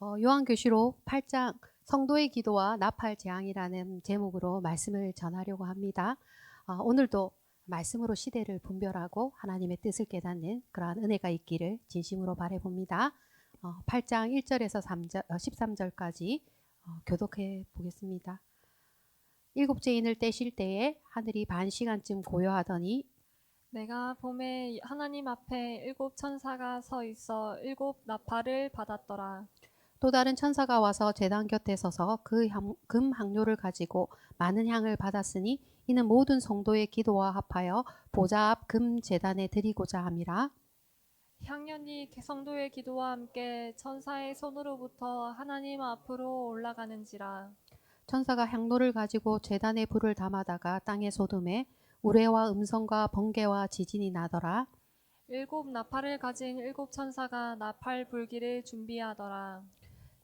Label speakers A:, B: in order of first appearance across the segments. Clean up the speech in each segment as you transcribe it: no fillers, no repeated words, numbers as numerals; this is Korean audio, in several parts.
A: 요한계시록 8장 성도의 기도와 나팔 재앙이라는 제목으로 말씀을 전하려고 합니다. 오늘도 말씀으로 시대를 분별하고 하나님의 뜻을 깨닫는 그러한 은혜가 있기를 진심으로 바라봅니다. 8장 1절에서 13절까지 교독해 보겠습니다. 일곱째 인을 떼실 때에 하늘이 반 시간쯤 고요하더니
B: 내가 봄에 하나님 앞에 일곱 천사가 서 있어 일곱 나팔을 받았더라.
A: 또 다른 천사가 와서 제단 곁에 서서 그 금 항료를 가지고 많은 향을 받았으니 이는 모든 성도의 기도와 합하여 보좌 앞 금 제단에 드리고자 함이라.
B: 향연이 성도의 기도와 함께 천사의 손으로부터 하나님 앞으로 올라가는지라.
A: 천사가 향로를 가지고 제단에 불을 담아다가 땅에 쏟음에 우레와 음성과 번개와 지진이 나더라.
B: 일곱 나팔을 가진 일곱 천사가 나팔 불기를 준비하더라.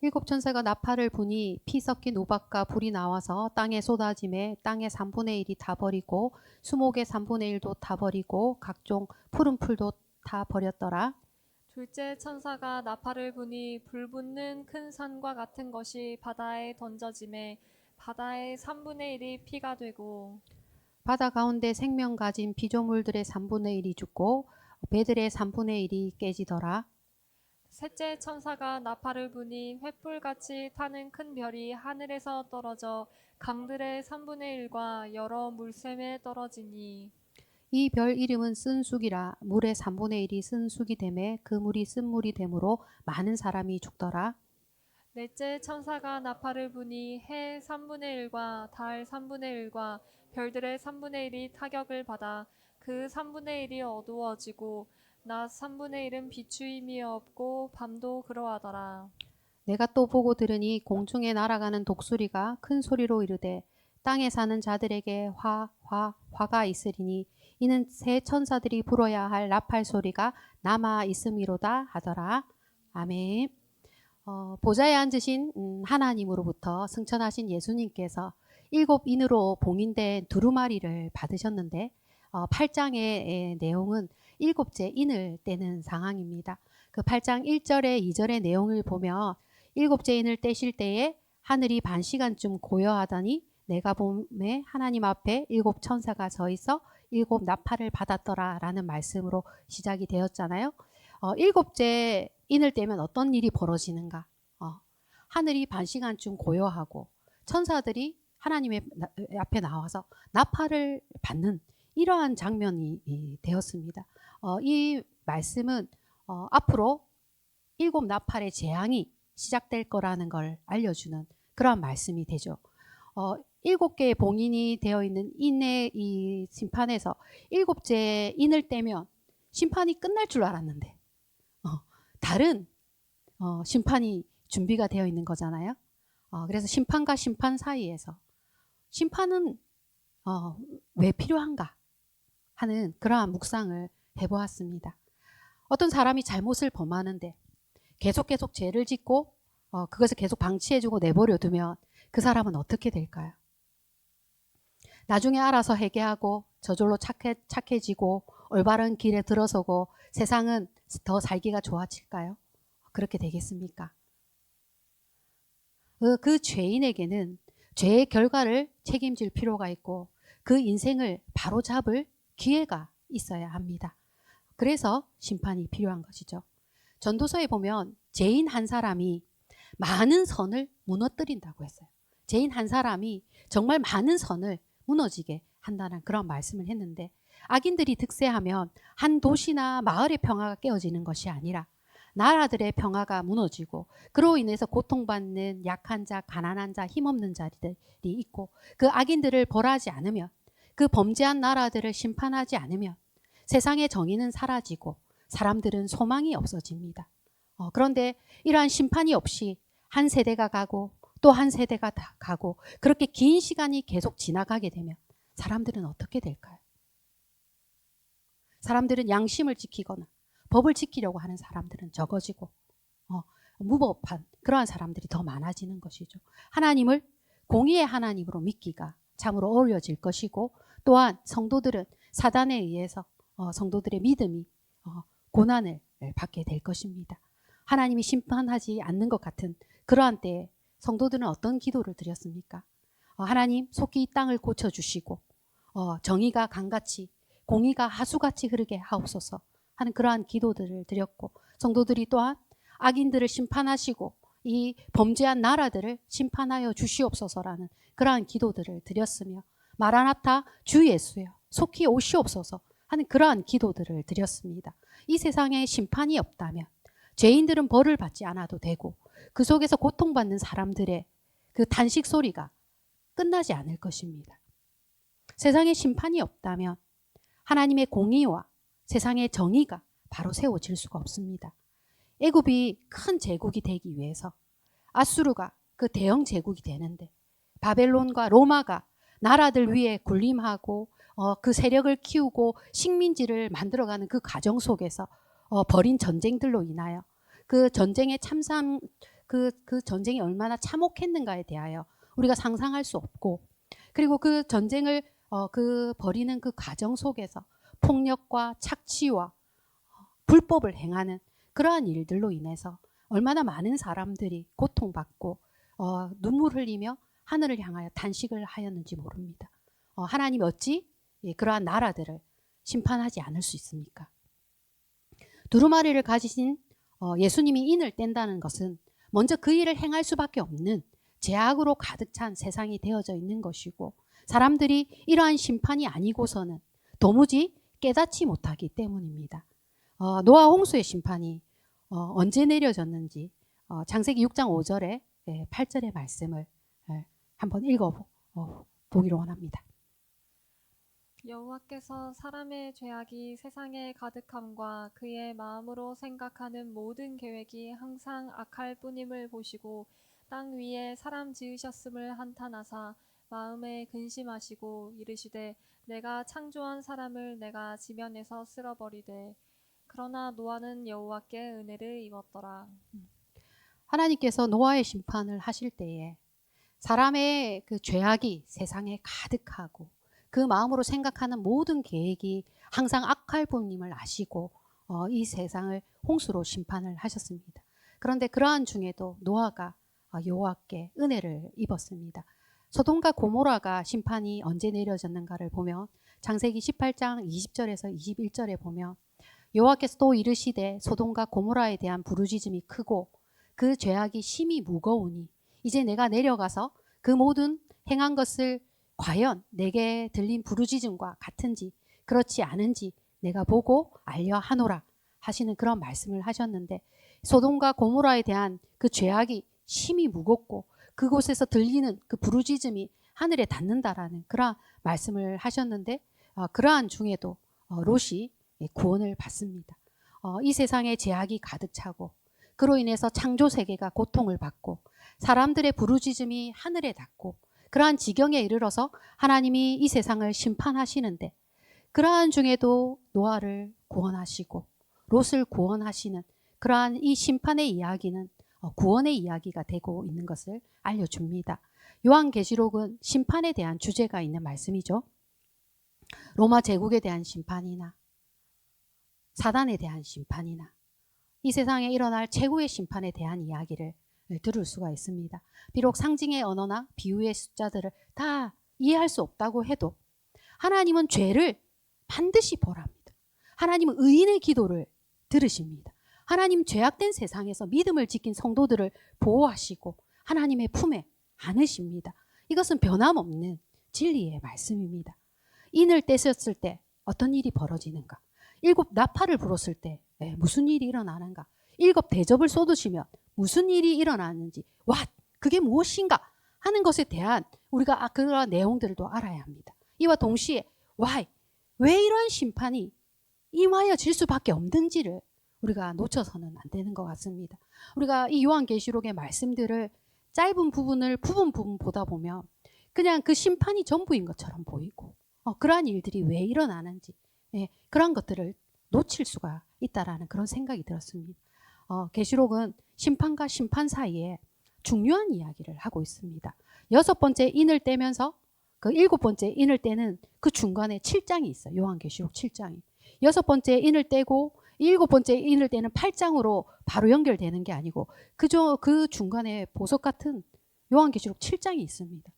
A: 일곱 천사가 나팔을 부니 피 섞인 우박과 불이 나와서 땅에 쏟아짐에 땅의 3분의 1이 다 버리고 수목의 3분의 1도 다 버리고 각종 푸른 풀도 다 버렸더라.
B: 둘째 천사가 나팔을 부니 불 붙는 큰 산과 같은 것이 바다에 던져짐에 바다의 3분의 1이 피가 되고
A: 바다 가운데 생명 가진 피조물들의 3분의 1이 죽고 배들의 3분의 1이 깨지더라.
B: 셋째 천사가 나팔을 부니 횃불같이 타는 큰 별이 하늘에서 떨어져 강들의 3분의 1과 여러 물샘에 떨어지니
A: 이 별 이름은 쓴 쑥이라. 물의 3분의 1이 쓴 쑥이 되매 그 물이 쓴 물이 되므로 많은 사람이 죽더라.
B: 넷째 천사가 나팔을 부니 해 3분의 1과 달 3분의 1과 별들의 3분의 1이 타격을 받아 그 3분의 1이 어두워지고 낮 3분의 1은 비추임이 없고 밤도 그러하더라.
A: 내가 또 보고 들으니 공중에 날아가는 독수리가 큰 소리로 이르되 땅에 사는 자들에게 화가 있으리니 이는 새 천사들이 불어야 할 나팔 소리가 남아 있음이로다 하더라. 아멘. 보좌에 앉으신 하나님으로부터 승천하신 예수님께서 일곱 인으로 봉인된 두루마리를 받으셨는데 8장의 내용은 일곱째 인을 떼는 상황입니다. 그 8장 1절에 2절의 내용을 보면 일곱째 인을 떼실 때에 하늘이 반 시간쯤 고요하더니 내가 봄에 하나님 앞에 일곱 천사가 서 있어 일곱 나팔을 받았더라 라는 말씀으로 시작이 되었잖아요. 일곱째 인을 떼면 어떤 일이 벌어지는가? 하늘이 반 시간쯤 고요하고 천사들이 하나님의 앞에 나와서 나팔을 받는 이러한 장면이 되었습니다. 이 말씀은 앞으로 일곱 나팔의 재앙이 시작될 거라는 걸 알려주는 그러한 말씀이 되죠. 일곱 개의 봉인이 되어 있는 인의 이 심판에서 일곱째 인을 떼면 심판이 끝날 줄 알았는데 다른 심판이 준비가 되어 있는 거잖아요. 그래서 심판과 심판 사이에서 심판은 왜 필요한가 하는 그러한 묵상을 해보았습니다. 어떤 사람이 잘못을 범하는데 계속 죄를 짓고 그것을 계속 방치해주고 내버려 두면 그 사람은 어떻게 될까요? 나중에 알아서 회개하고 저절로 착해지고 올바른 길에 들어서고 세상은 더 살기가 좋아질까요? 그렇게 되겠습니까? 그 죄인에게는 죄의 결과를 책임질 필요가 있고 그 인생을 바로잡을 기회가 있어야 합니다. 그래서 심판이 필요한 것이죠. 전도서에 보면 죄인 한 사람이 많은 선을 무너뜨린다고 했어요. 죄인 한 사람이 정말 많은 선을 무너지게 한다는 그런 말씀을 했는데 악인들이 득세하면 한 도시나 마을의 평화가 깨어지는 것이 아니라 나라들의 평화가 무너지고 그로 인해서 고통받는 약한 자, 가난한 자, 힘없는 자들이 있고 그 악인들을 벌하지 않으면 그 범죄한 나라들을 심판하지 않으면 세상의 정의는 사라지고 사람들은 소망이 없어집니다. 그런데 이러한 심판이 없이 한 세대가 가고 또 한 세대가 다 가고 그렇게 긴 시간이 계속 지나가게 되면 사람들은 어떻게 될까요? 사람들은 양심을 지키거나 법을 지키려고 하는 사람들은 적어지고 무법한 그러한 사람들이 더 많아지는 것이죠. 하나님을 공의의 하나님으로 믿기가 참으로 어려워질 것이고 또한 성도들은 사단에 의해서 성도들의 믿음이 고난을 받게 될 것입니다. 하나님이 심판하지 않는 것 같은 그러한 때에 성도들은 어떤 기도를 드렸습니까? 하나님 속히 이 땅을 고쳐주시고 정의가 강같이 공의가 하수같이 흐르게 하옵소서 하는 그러한 기도들을 드렸고, 성도들이 또한 악인들을 심판하시고 이 범죄한 나라들을 심판하여 주시옵소서라는 그러한 기도들을 드렸으며, 마라나타 주 예수여 속히 오시옵소서 하는 그러한 기도들을 드렸습니다. 이 세상에 심판이 없다면 죄인들은 벌을 받지 않아도 되고 그 속에서 고통받는 사람들의 그 탄식 소리가 끝나지 않을 것입니다. 세상에 심판이 없다면 하나님의 공의와 세상의 정의가 바로 세워질 수가 없습니다. 애굽이 큰 제국이 되기 위해서 아수르가 그 대형 제국이 되는데, 바벨론과 로마가 나라들 위에 군림하고 그 세력을 키우고 식민지를 만들어가는 그 과정 속에서 벌인 전쟁들로 인하여 그 전쟁의 참상 그 전쟁이 얼마나 참혹했는가에 대하여 우리가 상상할 수 없고, 그리고 그 전쟁을 벌이는 그 과정 속에서 폭력과 착취와 불법을 행하는 그러한 일들로 인해서 얼마나 많은 사람들이 고통받고 눈물 흘리며 하늘을 향하여 탄식을 하였는지 모릅니다. 하나님이 어찌 그러한 나라들을 심판하지 않을 수 있습니까? 두루마리를 가지신 예수님이 인을 뗀다는 것은 먼저 그 일을 행할 수밖에 없는 죄악으로 가득 찬 세상이 되어져 있는 것이고, 사람들이 이러한 심판이 아니고서는 도무지 깨닫지 못하기 때문입니다. 노아 홍수의 심판이 언제 내려졌는지 창세기 6장 5절에 8절의 말씀을 한번 읽어보기로 원합니다.
B: 여호와께서 사람의 죄악이 세상에 가득함과 그의 마음으로 생각하는 모든 계획이 항상 악할 뿐임을 보시고 땅 위에 사람 지으셨음을 한탄하사 마음에 근심하시고 이르시되 내가 창조한 사람을 내가 지면에서 쓸어버리되 그러나 노아는 여호와께 은혜를 입었더라.
A: 하나님께서 노아의 심판을 하실 때에 사람의 그 죄악이 세상에 가득하고 그 마음으로 생각하는 모든 계획이 항상 악할 뿐임을 아시고 이 세상을 홍수로 심판을 하셨습니다. 그런데 그러한 중에도 노아가 여호와께 은혜를 입었습니다. 소돔과 고모라가 심판이 언제 내려졌는가를 보면 창세기 18장 20절에서 21절에 보면 여호와께서 또 이르시되 소돔과 고모라에 대한 부르짖음이 크고 그 죄악이 심히 무거우니 이제 내가 내려가서 그 모든 행한 것을 과연 내게 들린 부르짖음과 같은지 그렇지 않은지 내가 보고 알려 하노라 하시는 그런 말씀을 하셨는데, 소돔과 고모라에 대한 그 죄악이 심히 무겁고 그곳에서 들리는 그 부르짖음이 하늘에 닿는다라는 그런 말씀을 하셨는데, 그러한 중에도 롯이 구원을 받습니다. 이 세상에 죄악이 가득 차고 그로 인해서 창조 세계가 고통을 받고 사람들의 부르짖음이 하늘에 닿고 그러한 지경에 이르러서 하나님이 이 세상을 심판하시는데, 그러한 중에도 노아를 구원하시고 롯을 구원하시는 그러한 이 심판의 이야기는 구원의 이야기가 되고 있는 것을 알려줍니다. 요한계시록은 심판에 대한 주제가 있는 말씀이죠. 로마 제국에 대한 심판이나 사단에 대한 심판이나 이 세상에 일어날 최후의 심판에 대한 이야기를 들을 수가 있습니다. 비록 상징의 언어나 비유의 숫자들을 다 이해할 수 없다고 해도 하나님은 죄를 반드시 보랍니다. 하나님은 의인의 기도를 들으십니다. 하나님 죄악된 세상에서 믿음을 지킨 성도들을 보호하시고 하나님의 품에 안으십니다. 이것은 변함없는 진리의 말씀입니다. 인을 떼셨을 때 어떤 일이 벌어지는가? 7 나팔을 불었을 때 무슨 일이 일어나는가? 7 대접을 쏟으시면 무슨 일이 일어나는지, 그게 무엇인가 하는 것에 대한 우리가 그런 내용들도 알아야 합니다. 이와 동시에 왜 이러한 심판이 임하여질 수밖에 없는지를 우리가 놓쳐서는 안 되는 것 같습니다. 우리가 이 요한계시록의 말씀들을 짧은 부분 보다 보면 그냥 그 심판이 전부인 것처럼 보이고 그러한 일들이 왜 일어나는지 그런 것들을 놓칠 수가 있다라는 그런 생각이 들었습니다. 계시록은 심판과 심판 사이에 중요한 이야기를 하고 있습니다. 6번째 인을 떼면서 그 7번째 인을 떼는 그 중간에 7장이 있어요. 요한계시록 7장이. 6번째 인을 떼고 일곱 번째 인을 때는 8장으로 바로 연결되는 게 아니고 그 중간에 보석 같은 요한계시록 7장이 있습니다.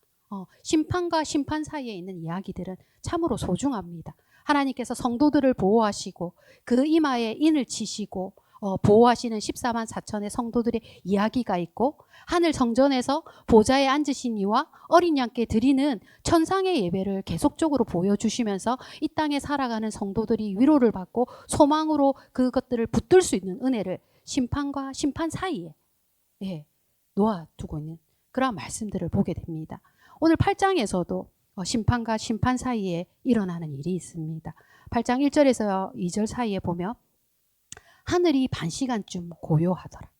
A: 심판과 심판 사이에 있는 이야기들은 참으로 소중합니다. 하나님께서 성도들을 보호하시고 그 이마에 인을 치시고 보호하시는 14만 4천의 성도들의 이야기가 있고 하늘 성전에서 보좌에 앉으신 이와 어린 양께 드리는 천상의 예배를 계속적으로 보여주시면서 이 땅에 살아가는 성도들이 위로를 받고 소망으로 그것들을 붙들 수 있는 은혜를 심판과 심판 사이에 놓아두고 있는 그런 말씀들을 보게 됩니다. 오늘 8장에서도 심판과 심판 사이에 일어나는 일이 있습니다. 8장 1절에서 2절 사이에 보면 하늘이 반시간쯤 고요하더라.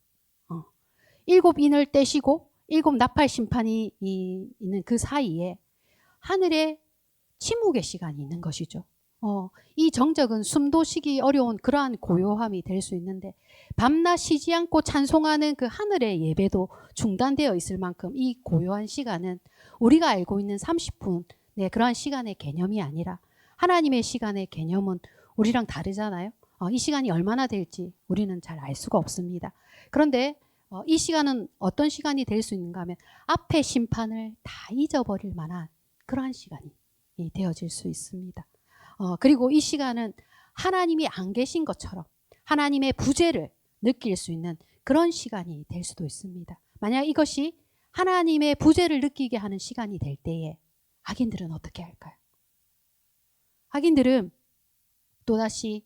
A: 일곱 인을 떼시고 일곱 나팔 심판이 있는 그 사이에 하늘에 침묵의 시간이 있는 것이죠. 이 정적은 숨도 쉬기 어려운 그러한 고요함이 될 수 있는데 밤낮 쉬지 않고 찬송하는 그 하늘의 예배도 중단되어 있을 만큼 이 고요한 시간은 우리가 알고 있는 30분의 그러한 시간의 개념이 아니라 하나님의 시간의 개념은 우리랑 다르잖아요. 이 시간이 얼마나 될지 우리는 잘 알 수가 없습니다. 그런데 이 시간은 어떤 시간이 될 수 있는가 하면 앞의 심판을 다 잊어버릴 만한 그러한 시간이 되어질 수 있습니다. 그리고 이 시간은 하나님이 안 계신 것처럼 하나님의 부재를 느낄 수 있는 그런 시간이 될 수도 있습니다. 만약 이것이 하나님의 부재를 느끼게 하는 시간이 될 때에 악인들은 어떻게 할까요? 악인들은 또다시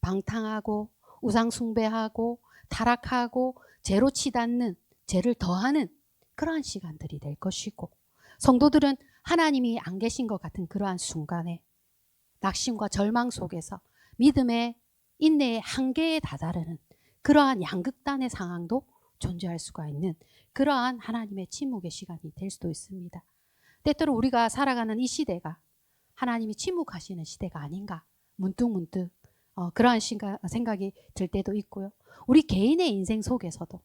A: 방탕하고 우상 숭배하고 타락하고 죄로 치닫는 죄를 더하는 그러한 시간들이 될 것이고 성도들은 하나님이 안 계신 것 같은 그러한 순간에 낙심과 절망 속에서 믿음의 인내의 한계에 다다르는 그러한 양극단의 상황도 존재할 수가 있는 그러한 하나님의 침묵의 시간이 될 수도 있습니다. 때때로 우리가 살아가는 이 시대가 하나님이 침묵하시는 시대가 아닌가 문득문득 그러한 생각이 들 때도 있고요. 우리 개인의 인생 속에서도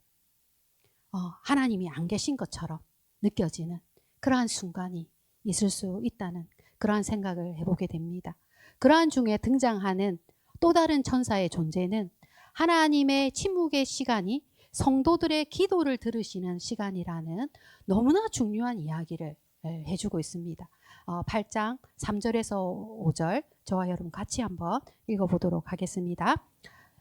A: 하나님이 안 계신 것처럼 느껴지는 그러한 순간이 있을 수 있다는 그러한 생각을 해보게 됩니다. 그러한 중에 등장하는 또 다른 천사의 존재는 하나님의 침묵의 시간이 성도들의 기도를 들으시는 시간이라는 너무나 중요한 이야기를 해주고 있습니다. 8장 3절에서 5절 저와 여러분 같이 한번 읽어보도록 하겠습니다.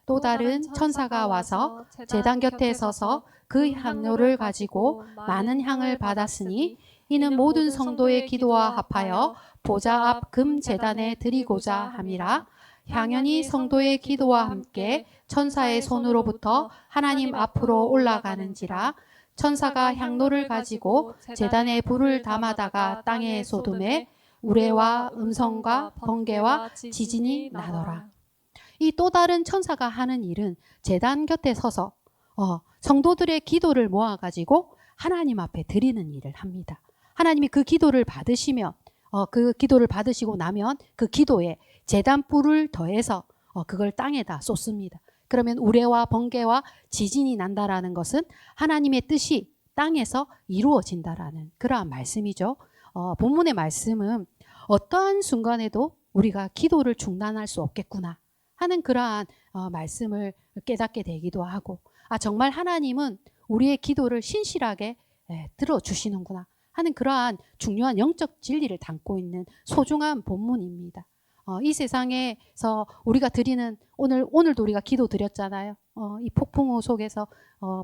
A: 또 다른 천사가 와서 제단 곁에 서서 그 향로를 가지고 많은 향을 받았으니 이는 모든 성도의 기도와 합하여 보좌 앞 금 제단에 드리고자 함이라. 향연이 성도의 기도와 함께 천사의 손으로부터 하나님 앞으로 올라가는지라. 천사가 향로를 가지고 제단에 불을 담아다가 땅에 쏟음에 우레와 음성과 번개와 지진이 나더라. 이 또 다른 천사가 하는 일은 제단 곁에 서서 성도들의 기도를 모아가지고 하나님 앞에 드리는 일을 합니다. 하나님이 그 기도를 받으시면 그 기도를 받으시고 나면 그 기도에 제단 뿔을 더해서 그걸 땅에다 쏟습니다. 그러면 우레와 번개와 지진이 난다라는 것은 하나님의 뜻이 땅에서 이루어진다라는 그러한 말씀이죠. 본문의 말씀은 어떠한 순간에도 우리가 기도를 중단할 수 없겠구나 하는 그러한 말씀을 깨닫게 되기도 하고 정말 하나님은 우리의 기도를 신실하게 들어주시는구나 하는 그러한 중요한 영적 진리를 담고 있는 소중한 본문입니다. 이 세상에서 우리가 드리는 오늘도 우리가 기도 드렸잖아요. 이 폭풍우 속에서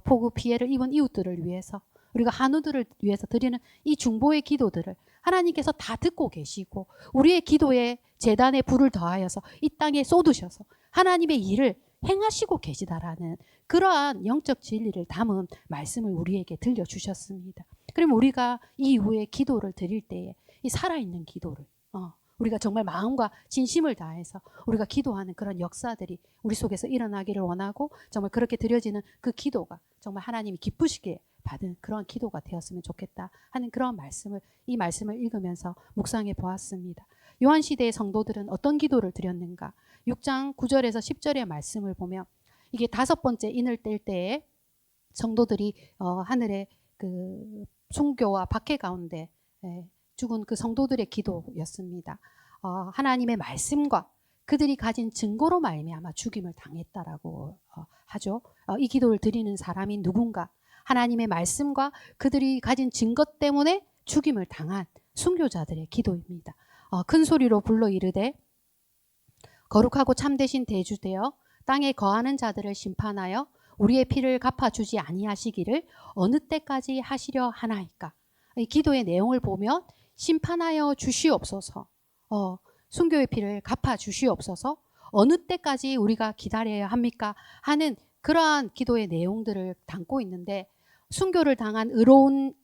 A: 폭우 피해를 입은 이웃들을 위해서 우리가 한우들을 위해서 드리는 이 중보의 기도들을 하나님께서 다 듣고 계시고 우리의 기도에 제단에 불을 더하여서 이 땅에 쏟으셔서 하나님의 일을 행하시고 계시다라는 그러한 영적 진리를 담은 말씀을 우리에게 들려주셨습니다. 그러면 우리가 이 이후에 기도를 드릴 때에 이 살아있는 기도를 우리가 정말 마음과 진심을 다해서 우리가 기도하는 그런 역사들이 우리 속에서 일어나기를 원하고 정말 그렇게 드려지는 그 기도가 정말 하나님이 기쁘시게 받은 그런 기도가 되었으면 좋겠다 하는 그런 이 말씀을 읽으면서 묵상해 보았습니다. 요한시대의 성도들은 어떤 기도를 드렸는가? 6장 9절에서 10절의 말씀을 보면 이게 5번째 인을 뗄 때에 성도들이 하늘의 그 순교와 박해 가운데 죽은 그 성도들의 기도였습니다. 하나님의 말씀과 그들이 가진 증거로 말미암아 죽임을 당했다라고 하죠. 이 기도를 드리는 사람이 누군가? 하나님의 말씀과 그들이 가진 증거 때문에 죽임을 당한 순교자들의 기도입니다. 큰 소리로 불러 이르되 거룩하고 참되신 대주되어 땅에 거하는 자들을 심판하여 우리의 피를 갚아주지 아니하시기를 어느 때까지 하시려 하나이까. 이 기도의 내용을 보면 심판하여 주시옵소서, 순교의 피를 갚아주시옵소서, 어느 때까지 우리가 기다려야 합니까? 하는 그러한 기도의 내용들을 담고 있는데, 순교를 당한 의로운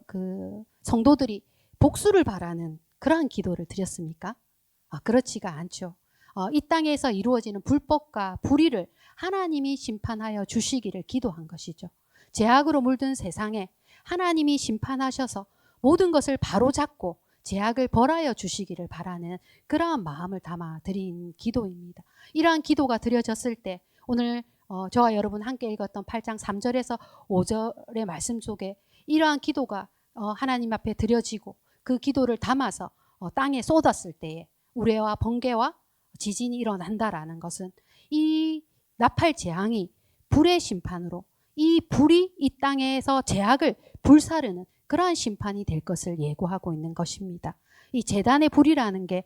A: 그 성도들이 복수를 바라는 그러한 기도를 드렸습니까? 그렇지가 않죠. 이 땅에서 이루어지는 불법과 불의를 하나님이 심판하여 주시기를 기도한 것이죠. 죄악으로 물든 세상에 하나님이 심판하셔서 모든 것을 바로잡고 죄악을 벌하여 주시기를 바라는 그러한 마음을 담아 드린 기도입니다. 이러한 기도가 드려졌을 때 오늘 저와 여러분 함께 읽었던 8장 3절에서 5절의 말씀 속에 이러한 기도가 하나님 앞에 드려지고 그 기도를 담아서 땅에 쏟았을 때에 우레와 번개와 지진이 일어난다라는 것은 이 나팔 재앙이 불의 심판으로 이 불이 이 땅에서 죄악을 불사르는 그러한 심판이 될 것을 예고하고 있는 것입니다. 이 제단의 불이라는 게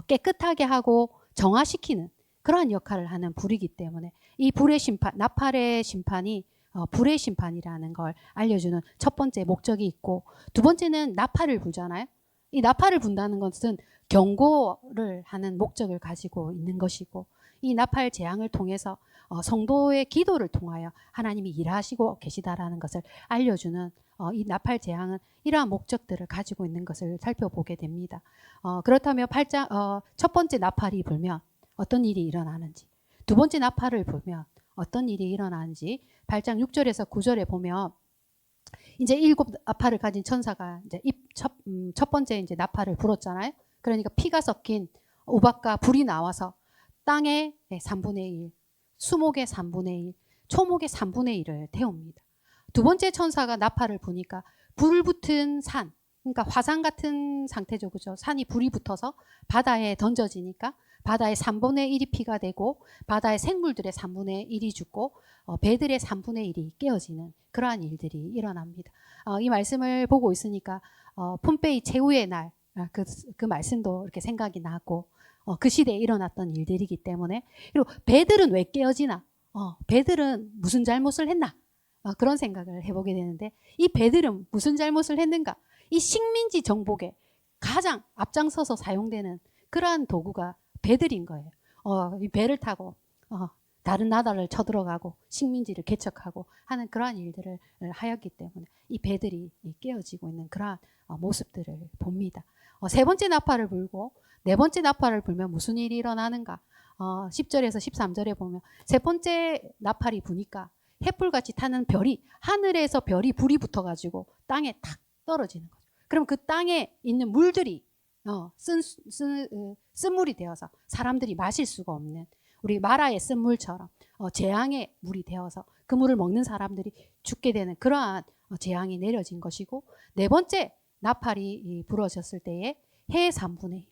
A: 깨끗하게 하고 정화시키는 그러한 역할을 하는 불이기 때문에 이 불의 심판, 나팔의 심판이 불의 심판이라는 걸 알려주는 첫 번째 목적이 있고, 두 번째는 나팔을 불잖아요. 이 나팔을 분다는 것은 경고를 하는 목적을 가지고 있는 것이고, 이 나팔 재앙을 통해서 성도의 기도를 통하여 하나님이 일하시고 계시다라는 것을 알려주는 이 나팔 재앙은 이러한 목적들을 가지고 있는 것을 살펴보게 됩니다. 그렇다면 첫 번째 나팔이 불면 어떤 일이 일어나는지, 두 번째 나팔을 불면 어떤 일이 일어나는지 8장 6절에서 9절에 보면 이제 7 나팔을 가진 천사가 이제 첫 번째 이제 나팔을 불었잖아요. 그러니까 피가 섞인 우박과 불이 나와서 땅의 3분의 1, 수목의 3분의 1, 초목의 3분의 1을 태웁니다. 두 번째 천사가 나팔을 부니까 불 붙은 산, 그러니까 화산 같은 상태죠. 그죠? 산이 불이 붙어서 바다에 던져지니까 바다의 3분의 1이 피가 되고 바다의 생물들의 3분의 1이 죽고 배들의 3분의 1이 깨어지는 그러한 일들이 일어납니다. 이 말씀을 보고 있으니까 폼페이 최후의 날 그 말씀도 이렇게 생각이 나고 그 시대에 일어났던 일들이기 때문에, 그리고 배들은 왜 깨어지나? 배들은 무슨 잘못을 했나? 그런 생각을 해보게 되는데, 이 배들은 무슨 잘못을 했는가? 이 식민지 정복에 가장 앞장서서 사용되는 그러한 도구가 배들인 거예요. 이 배를 타고 다른 나라를 쳐들어가고 식민지를 개척하고 하는 그러한 일들을 하였기 때문에 이 배들이 깨어지고 있는 그러한 모습들을 봅니다. 세 번째 나팔을 불고 네 번째 나팔을 불면 무슨 일이 일어나는가? 10절에서 13절에 보면 세 번째 나팔이 부니까 횃불같이 타는 별이, 하늘에서 별이 불이 붙어가지고 땅에 탁 떨어지는 거죠. 그럼 그 땅에 있는 물들이 쓴물이 되어서 사람들이 마실 수가 없는, 우리 마라의 쓴물처럼 재앙의 물이 되어서 그 물을 먹는 사람들이 죽게 되는 그러한 재앙이 내려진 것이고, 네 번째 나팔이 불어졌을 때에 해의 3분의 1,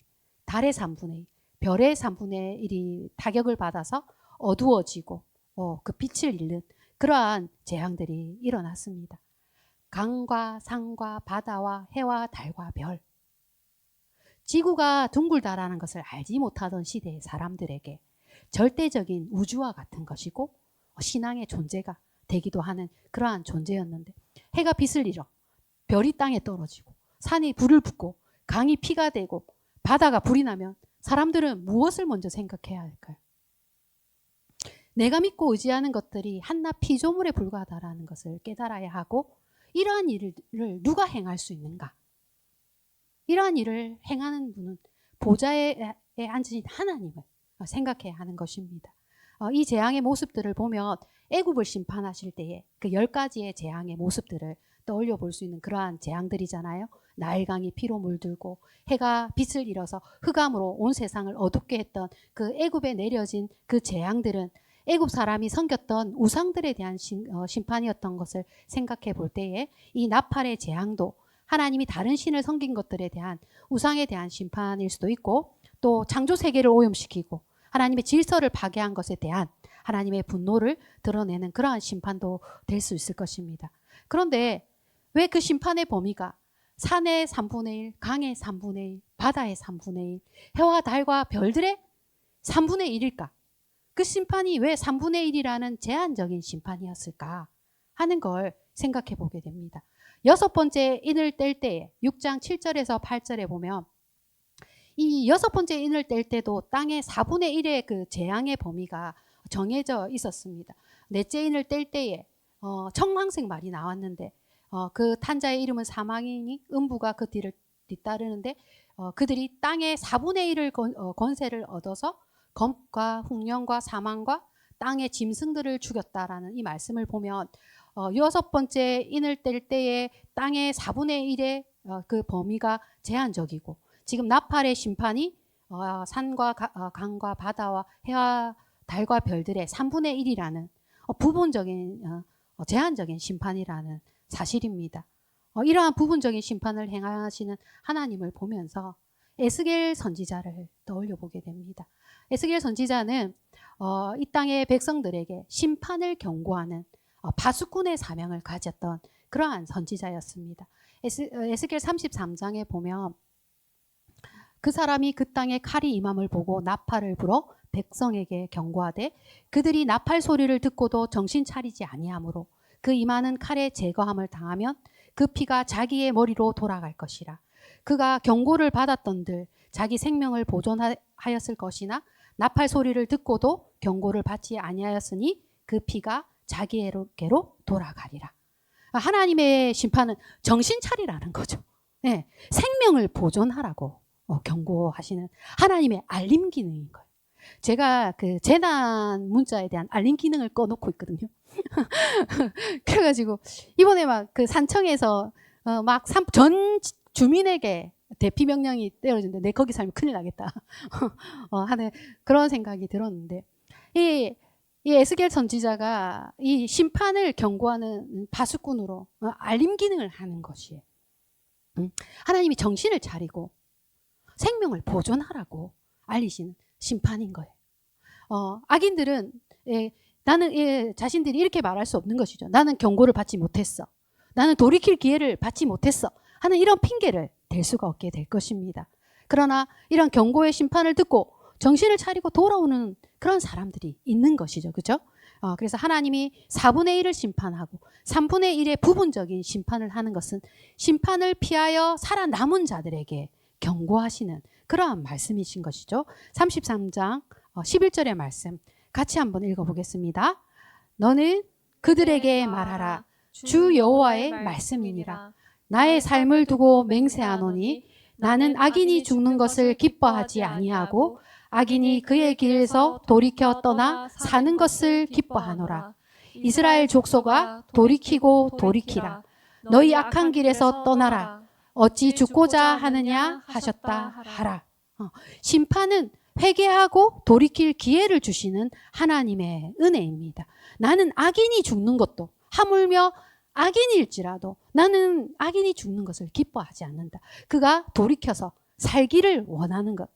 A: 달의 3분의 1, 별의 3분의 1이 타격을 받아서 어두워지고 그 빛을 잃는 그러한 재앙들이 일어났습니다. 강과 산과 바다와 해와 달과 별, 지구가 둥글다라는 것을 알지 못하던 시대의 사람들에게 절대적인 우주와 같은 것이고 신앙의 존재가 되기도 하는 그러한 존재였는데, 해가 빛을 잃어 별이 땅에 떨어지고 산이 불을 붙고 강이 피가 되고 바다가 불이 나면 사람들은 무엇을 먼저 생각해야 할까요? 내가 믿고 의지하는 것들이 한낱 피조물에 불과하다라는 것을 깨달아야 하고, 이러한 일을 누가 행할 수 있는가? 이러한 일을 행하는 분은 보좌에 앉으신 하나님을 생각해야 하는 것입니다. 이 재앙의 모습들을 보면 애굽을 심판하실 때에 그 10가지의 재앙의 모습들을 떠올려 볼 수 있는 그러한 재앙들이잖아요. 나일강이 피로 물들고 해가 빛을 잃어서 흑암으로 온 세상을 어둡게 했던 그 애굽에 내려진 그 재앙들은 애굽 사람이 섬겼던 우상들에 대한 심판이었던 것을 생각해 볼 때에 이 나팔의 재앙도 하나님이 다른 신을 섬긴 것들에 대한 우상에 대한 심판일 수도 있고, 또 창조 세계를 오염시키고 하나님의 질서를 파괴한 것에 대한 하나님의 분노를 드러내는 그러한 심판도 될 수 있을 것입니다. 그런데 왜 그 심판의 범위가 산의 3분의 1, 강의 3분의 1, 바다의 3분의 1, 해와 달과 별들의 3분의 1일까? 그 심판이 왜 3분의 1이라는 제한적인 심판이었을까 하는 걸 생각해 보게 됩니다. 여섯 번째 인을 뗄 때에 6장 7절에서 8절에 보면 이 여섯 번째 인을 뗄 때도 땅의 4분의 1의 그 재앙의 범위가 정해져 있었습니다. 넷째 인을 뗄 때에 청황색 말이 나왔는데 그 탄자의 이름은 사망이니 음부가 그 뒤를 뒤따르는데 그들이 땅의 4분의 1을 권세를 얻어서 검과 흉령과 사망과 땅의 짐승들을 죽였다라는 이 말씀을 보면 여섯 번째 인을 뗄 때에 땅의 4분의 1의 그 범위가 제한적이고 지금 나팔의 심판이 산과 강과 바다와 해와 달과 별들의 3분의 1이라는 부분적인 제한적인 심판이라는 사실입니다. 이러한 부분적인 심판을 행하시는 하나님을 보면서 에스겔 선지자를 떠올려 보게 됩니다. 에스겔 선지자는 이 땅의 백성들에게 심판을 경고하는 파수꾼의 사명을 가졌던 그러한 선지자였습니다. 에스겔 33장에 보면 그 사람이 그 땅에 칼이 임함을 보고 나팔을 불어 백성에게 경고하되 그들이 나팔 소리를 듣고도 정신 차리지 아니하므로 그 임하는 칼의 제거함을 당하면 그 피가 자기의 머리로 돌아갈 것이라. 그가 경고를 받았던들 자기 생명을 보존하였을 것이나 나팔 소리를 듣고도 경고를 받지 아니하였으니 그 피가 자기에게로 돌아가리라. 하나님의 심판은 정신 차리라는 거죠. 네, 생명을 보존하라고 경고하시는 하나님의 알림 기능인 거예요. 제가 그 재난 문자에 대한 알림 기능을 꺼놓고 있거든요. 그래가지고 이번에 막 그 산청에서 막 전 주민에게 대피 명령이 떨어지는데 내 거기 살면 큰일 나겠다 하는 그런 생각이 들었는데 이 에스겔 선지자가 이 심판을 경고하는 파수꾼으로 알림 기능을 하는 것이에요. 하나님이 정신을 차리고 생명을 보존하라고 알리시는 심판인 거예요. 악인들은 나는 자신들이 이렇게 말할 수 없는 것이죠. 나는 경고를 받지 못했어. 나는 돌이킬 기회를 받지 못했어. 하는 이런 핑계를 댈 수가 없게 될 것입니다. 그러나 이런 경고의 심판을 듣고 정신을 차리고 돌아오는 그런 사람들이 있는 것이죠. 그죠? 그래서 하나님이 4분의 1을 심판하고 3분의 1의 부분적인 심판을 하는 것은 심판을 피하여 살아남은 자들에게 경고하시는 그러한 말씀이신 것이죠. 33장 11절의 말씀 같이 한번 읽어보겠습니다. 너는 그들에게 말하라. 주 여호와의 말씀이니라. 나의 삶을 두고 맹세하노니 나는 악인이 죽는 것을 기뻐하지 아니하고 악인이 그의 길에서 돌이켜 떠나 사는 것을 기뻐하노라. 이스라엘 족속아 돌이키고 돌이키라. 너희 악한 길에서 떠나라. 어찌 죽고자 하느냐 하셨다 하라. 심판은 회개하고 돌이킬 기회를 주시는 하나님의 은혜입니다. 나는 악인이 죽는 것도 하물며 악인일지라도 나는 악인이 죽는 것을 기뻐하지 않는다. 그가 돌이켜서 살기를 원하는 것.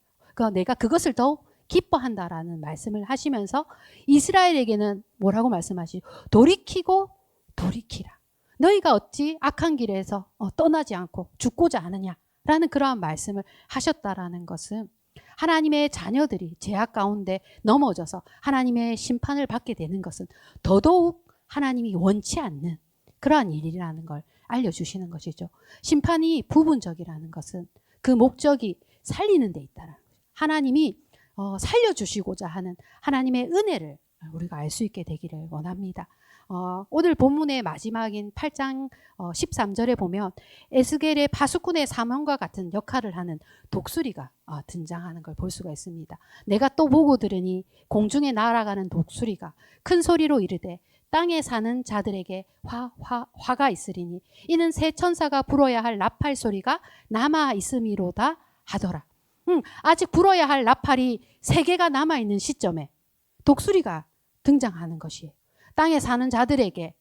A: 내가 그것을 더욱 기뻐한다라는 말씀을 하시면서 이스라엘에게는 뭐라고 말씀하시죠? 돌이키고 돌이키라. 너희가 어찌 악한 길에서 떠나지 않고 죽고자 하느냐라는 그러한 말씀을 하셨다라는 것은 하나님의 자녀들이 죄악 가운데 넘어져서 하나님의 심판을 받게 되는 것은 더더욱 하나님이 원치 않는 그러한 일이라는 걸 알려주시는 것이죠. 심판이 부분적이라는 것은 그 목적이 살리는 데 있다라는 거죠. 하나님이 살려주시고자 하는 하나님의 은혜를 우리가 알 수 있게 되기를 원합니다. 오늘 본문의 마지막인 8장 13절에 보면 에스겔의 파수꾼의 사명과 같은 역할을 하는 독수리가 등장하는 걸 볼 수가 있습니다. 내가 또 보고 들으니 공중에 날아가는 독수리가 큰 소리로 이르되 땅에 사는 자들에게 화가 있으리니 이는 새 천사가 불어야 할 나팔 소리가 남아 있음이로다 하더라. 아직 불어야 할 나팔이 3개가 남아 있는 시점에 독수리가 등장하는 것이에요. 땅에 사는 자들에게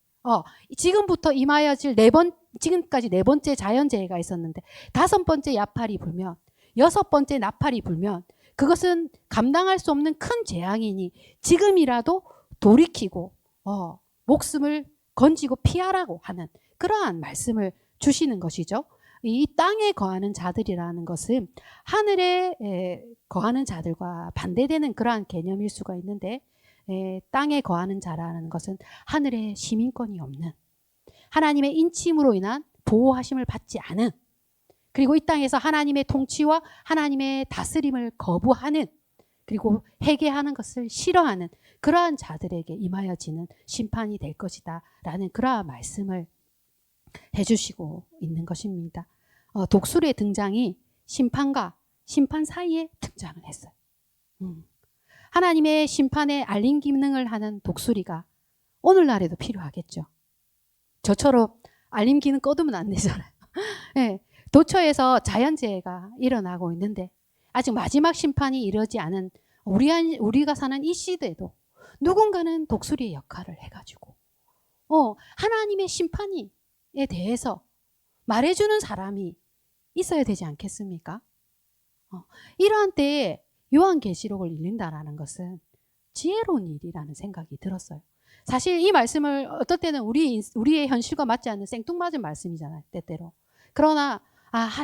A: 지금부터 임하여질 지금까지 4번째 자연재해가 있었는데 5번째 나팔이 불면 6번째 나팔이 불면 그것은 감당할 수 없는 큰 재앙이니 지금이라도 돌이키고 목숨을 건지고 피하라고 하는 그러한 말씀을 주시는 것이죠. 이 땅에 거하는 자들이라는 것은 하늘에 거하는 자들과 반대되는 그러한 개념일 수가 있는데, 땅에 거하는 자라는 것은 하늘에 시민권이 없는, 하나님의 인침으로 인한 보호하심을 받지 않은, 그리고 이 땅에서 하나님의 통치와 하나님의 다스림을 거부하는, 그리고 회개하는 것을 싫어하는 그러한 자들에게 임하여지는 심판이 될 것이다 라는 그러한 말씀을 해주시고 있는 것입니다. 독수리의 등장이 심판과 심판 사이에 등장을 했어요. 하나님의 심판에 알림 기능을 하는 독수리가 오늘날에도 필요하겠죠. 저처럼 알림 기능 꺼두면 안 되잖아요. 네, 도처에서 자연재해가 일어나고 있는데 아직 마지막 심판이 이르지 않은 우리가 사는 이 시대에도 누군가는 독수리의 역할을 해가지고 하나님의 심판에 대해서 말해주는 사람이 있어야 되지 않겠습니까? 이러한 때에 요한계시록을 읽는다라는 것은 지혜로운 일이라는 생각이 들었어요. 사실 이 말씀을 어떨 때는 우리의 현실과 맞지 않는 생뚱맞은 말씀이잖아요, 때때로. 그러나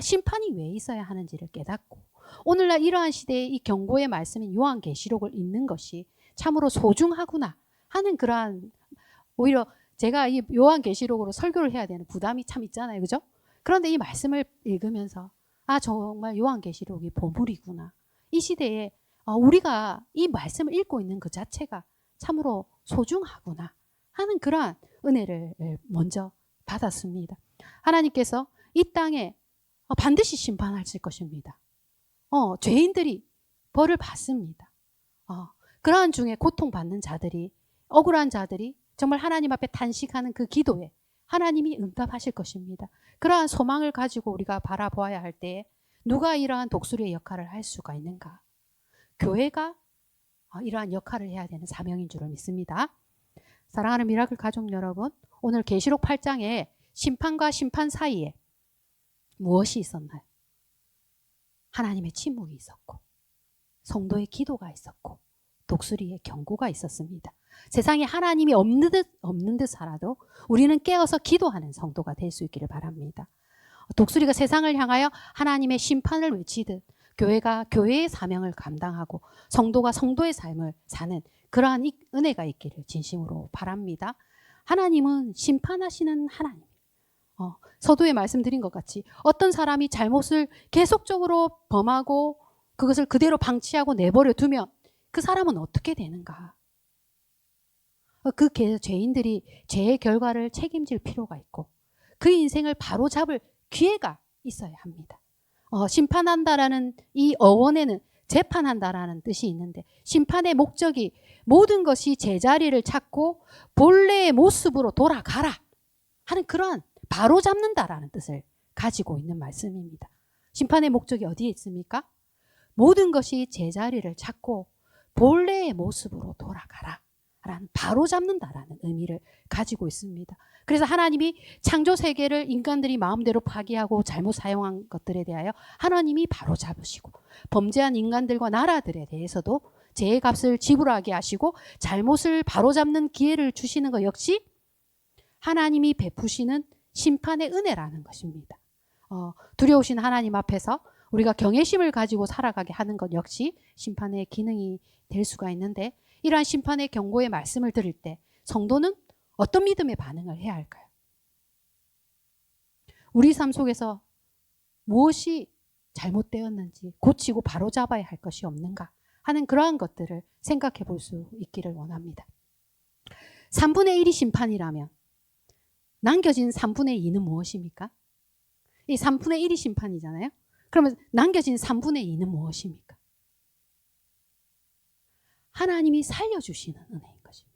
A: 심판이 왜 있어야 하는지를 깨닫고 오늘날 이러한 시대의 이 경고의 말씀인 요한계시록을 읽는 것이 참으로 소중하구나 하는 그러한, 오히려 제가 이 요한계시록으로 설교를 해야 되는 부담이 참 있잖아요, 그죠? 그런데 이 말씀을 읽으면서 정말 요한계시록이 보물이구나. 이 시대에 우리가 이 말씀을 읽고 있는 그 자체가 참으로 소중하구나 하는 그러한 은혜를 먼저 받았습니다. 하나님께서 이 땅에 반드시 심판하실 것입니다. 죄인들이 벌을 받습니다. 그러한 중에 고통받는 자들이, 억울한 자들이 정말 하나님 앞에 탄식하는 그 기도에 하나님이 응답하실 것입니다. 그러한 소망을 가지고 우리가 바라보아야 할 때에 누가 이러한 독수리의 역할을 할 수가 있는가? 교회가 이러한 역할을 해야 되는 사명인 줄을 믿습니다. 사랑하는 미라클 가족 여러분, 오늘 계시록 8장에 심판과 심판 사이에 무엇이 있었나요? 하나님의 침묵이 있었고, 성도의 기도가 있었고, 독수리의 경고가 있었습니다. 세상에 하나님이 없는 듯 살아도 우리는 깨어서 기도하는 성도가 될 수 있기를 바랍니다. 독수리가 세상을 향하여 하나님의 심판을 외치듯 교회가 교회의 사명을 감당하고 성도가 성도의 삶을 사는 그러한 은혜가 있기를 진심으로 바랍니다. 하나님은 심판하시는 하나님. 서두에 말씀드린 것 같이 어떤 사람이 잘못을 계속적으로 범하고 그것을 그대로 방치하고 내버려 두면 그 사람은 어떻게 되는가? 그 죄인들이 죄의 결과를 책임질 필요가 있고 그 인생을 바로잡을 기회가 있어야 합니다. 심판한다라는 이 어원에는 재판한다라는 뜻이 있는데, 심판의 목적이 모든 것이 제자리를 찾고 본래의 모습으로 돌아가라 하는 그러한 바로잡는다라는 뜻을 가지고 있는 말씀입니다. 심판의 목적이 어디에 있습니까? 모든 것이 제자리를 찾고 본래의 모습으로 돌아가라 라는, 바로잡는다라는 의미를 가지고 있습니다. 그래서 하나님이 창조 세계를 인간들이 마음대로 파괴하고 잘못 사용한 것들에 대하여 하나님이 바로잡으시고, 범죄한 인간들과 나라들에 대해서도 죄의 값을 지불하게 하시고 잘못을 바로잡는 기회를 주시는 것 역시 하나님이 베푸시는 심판의 은혜라는 것입니다. 두려우신 하나님 앞에서 우리가 경외심을 가지고 살아가게 하는 것 역시 심판의 기능이 될 수가 있는데, 이러한 심판의 경고의 말씀을 들을 때 성도는 어떤 믿음의 반응을 해야 할까요? 우리 삶 속에서 무엇이 잘못되었는지 고치고 바로잡아야 할 것이 없는가 하는 그러한 것들을 생각해 볼 수 있기를 원합니다. 3분의 1이 심판이라면 남겨진 3분의 2는 무엇입니까? 이 3분의 1이 심판이잖아요. 그러면 남겨진 3분의 2는 무엇입니까? 하나님이 살려주시는 은혜인 것입니다.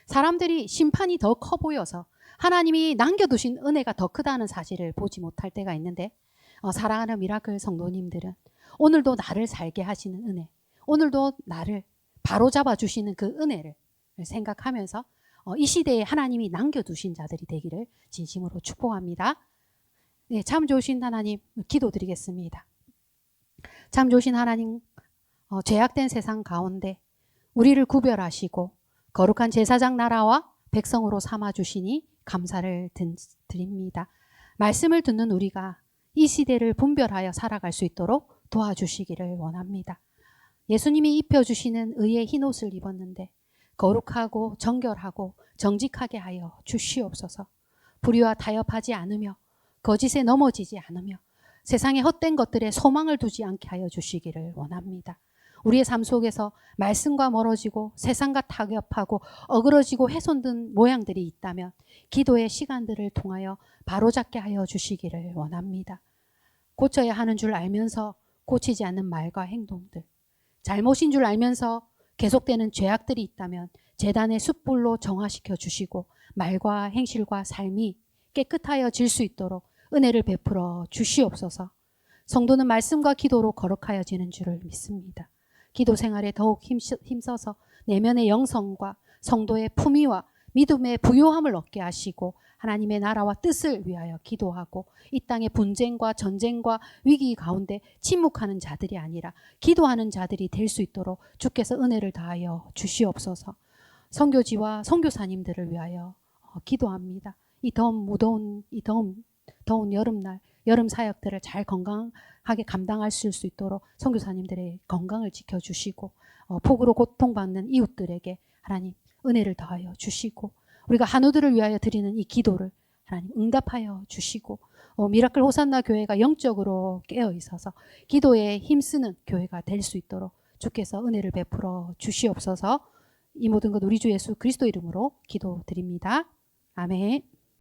A: 사람들이 심판이 더 커 보여서 하나님이 남겨두신 은혜가 더 크다는 사실을 보지 못할 때가 있는데, 사랑하는 미라클 성도님들은 오늘도 나를 살게 하시는 은혜, 오늘도 나를 바로잡아 주시는 그 은혜를 생각하면서 이 시대에 하나님이 남겨두신 자들이 되기를 진심으로 축복합니다. 네, 참 좋으신 하나님 기도드리겠습니다. 참 좋으신 하나님, 죄악된 세상 가운데 우리를 구별하시고 거룩한 제사장 나라와 백성으로 삼아주시니 감사를 드립니다. 말씀을 듣는 우리가 이 시대를 분별하여 살아갈 수 있도록 도와주시기를 원합니다. 예수님이 입혀주시는 의의 흰옷을 입었는데 거룩하고 정결하고 정직하게 하여 주시옵소서. 불의와 타협하지 않으며 거짓에 넘어지지 않으며 세상의 헛된 것들에 소망을 두지 않게 하여 주시기를 원합니다. 우리의 삶 속에서 말씀과 멀어지고 세상과 타협하고 어그러지고 훼손된 모양들이 있다면 기도의 시간들을 통하여 바로잡게 하여 주시기를 원합니다. 고쳐야 하는 줄 알면서 고치지 않는 말과 행동들, 잘못인 줄 알면서 계속되는 죄악들이 있다면 제단의 숯불로 정화시켜 주시고 말과 행실과 삶이 깨끗하여질 수 있도록 은혜를 베풀어 주시옵소서. 성도는 말씀과 기도로 거룩하여지는 줄을 믿습니다. 기도 생활에 더욱 힘써서 내면의 영성과 성도의 품위와 믿음의 부요함을 얻게 하시고 하나님의 나라와 뜻을 위하여 기도하고 이 땅의 분쟁과 전쟁과 위기 가운데 침묵하는 자들이 아니라 기도하는 자들이 될 수 있도록 주께서 은혜를 다하여 주시옵소서. 선교지와 선교사님들을 위하여 기도합니다. 이 더운 여름날 여름 사역들을 잘 건강하게 감당하실 수 있도록 선교사님들의 건강을 지켜주시고 폭우로 고통받는 이웃들에게 하나님 은혜를 더하여 주시고 우리가 한우들을 위하여 드리는 이 기도를 하나님 응답하여 주시고 미라클 호산나 교회가 영적으로 깨어 있어서 기도에 힘쓰는 교회가 될 수 있도록 주께서 은혜를 베풀어 주시옵소서. 이 모든 것 우리 주 예수 그리스도 이름으로 기도드립니다. 아멘.